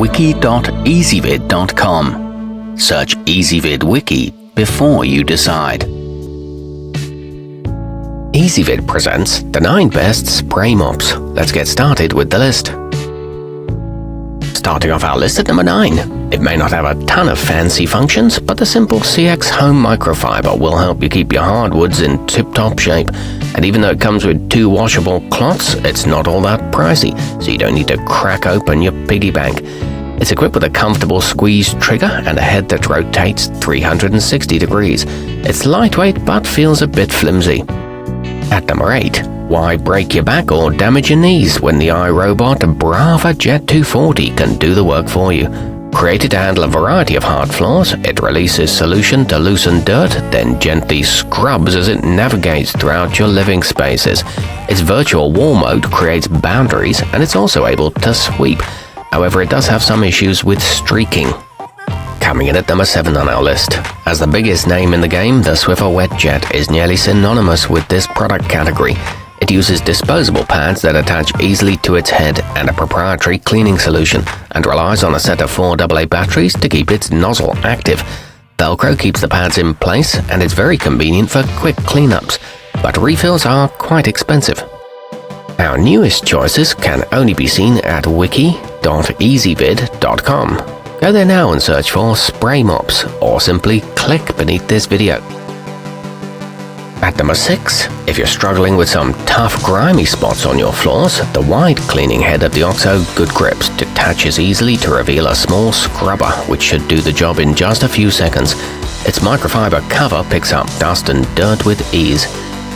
wiki.ezvid.com. Search Ezvid Wiki before you decide. Ezvid presents the 9 best spray mops. Let's get started with the list. Starting off our list at number 9. It may not have a ton of fancy functions, but the simple cxhome microfiber will help you keep your hardwoods in tip-top shape. And even though it comes with 2 washable cloths, it's not all that pricey, so you don't need to crack open your piggy bank. It's equipped with a comfortable squeeze trigger and a head that rotates 360 degrees. It's lightweight but feels a bit flimsy. At number 8. Why break your back or damage your knees when the irobot Braava Jet 240 can do the work for you? Created to handle a variety of hard floors, it releases solution to loosen dirt, then gently scrubs as it navigates throughout your living spaces. Its virtual wall mode creates boundaries, and it's also able to sweep. However, it does have some issues with streaking. Coming in at number 7 on our list. As the biggest name in the game, the Swiffer wetjet is nearly synonymous with this product category. It uses disposable pads that attach easily to its head and a proprietary cleaning solution, and relies on a set of 4 AA batteries to keep its nozzle active. Velcro keeps the pads in place, and it's very convenient for quick cleanups, but refills are quite expensive. Our newest choices can only be seen at wiki.ezvid.com. Go there now and search for spray mops, or simply click beneath this video. At number 6, if you're struggling with some tough grimy spots on your floors, the wide cleaning head of the OXO Good Grips detaches easily to reveal a small scrubber which should do the job in just a few seconds. Its microfiber cover picks up dust and dirt with ease.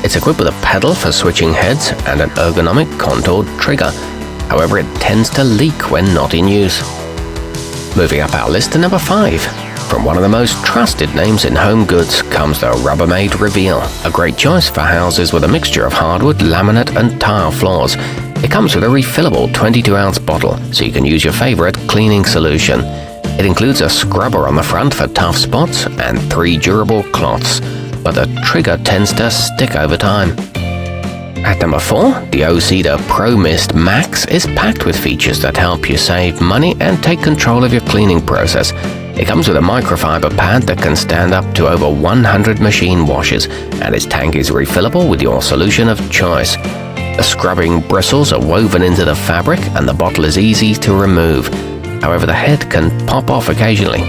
It's equipped with a pedal for switching heads and an ergonomic contoured trigger. However, it tends to leak when not in use. Moving up our list to number 5. From one of the most trusted names in home goods comes the Rubbermaid Reveal, a great choice for houses with a mixture of hardwood, laminate and tile floors. It comes with a refillable 22-ounce bottle, so you can use your favorite cleaning solution. It includes a scrubber on the front for tough spots and 3 durable cloths, but the trigger tends to stick over time. At number 4, the o-cedar Promist Max is packed with features that help you save money and take control of your cleaning process. It comes with a microfiber pad that can stand up to over 100 machine washes, and its tank is refillable with your solution of choice. The scrubbing bristles are woven into the fabric, and the bottle is easy to remove. However, the head can pop off occasionally.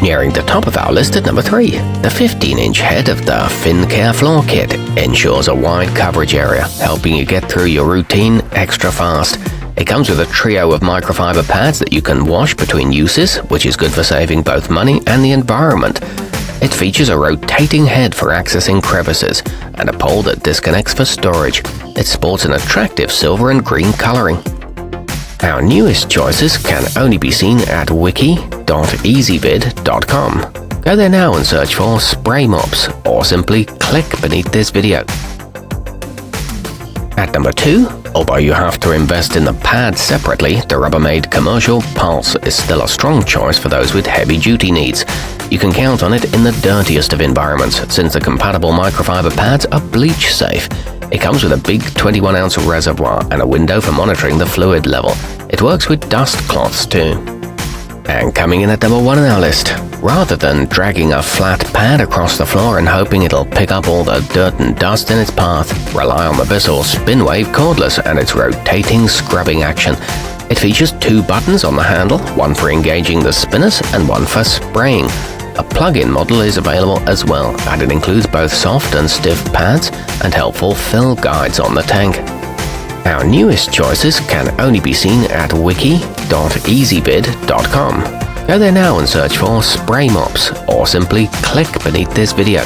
Nearing the top of our list at number 3, the 15-inch head of the finnkare floor kit ensures a wide coverage area, helping you get through your routine extra fast. It comes with a trio of microfiber pads that you can wash between uses, which is good for saving both money and the environment. It features a rotating head for accessing crevices and a pole that disconnects for storage. It sports an attractive silver and green coloring. Our newest choices can only be seen at wiki.ezvid.com. Go there now and search for spray mops, or simply click beneath this video. At number 2, although you have to invest in the pad separately, the Rubbermaid Commercial Pulse is still a strong choice for those with heavy-duty needs. You can count on it in the dirtiest of environments, since the compatible microfiber pads are bleach-safe. It comes with a big 21-ounce reservoir and a window for monitoring the fluid level. It works with dust cloths too. And coming in at number 1 on our list, rather than dragging a flat pad across the floor and hoping it'll pick up all the dirt and dust in its path, rely on the Bissell spinwave cordless and its rotating scrubbing action. It features 2 buttons on the handle, one for engaging the spinners and one for spraying. A plug-in model is available as well, and it includes both soft and stiff pads and helpful fill guides on the tank. Our newest choices can only be seen at wiki.ezvid.com. Go there now and search for spray mops, or simply click beneath this video.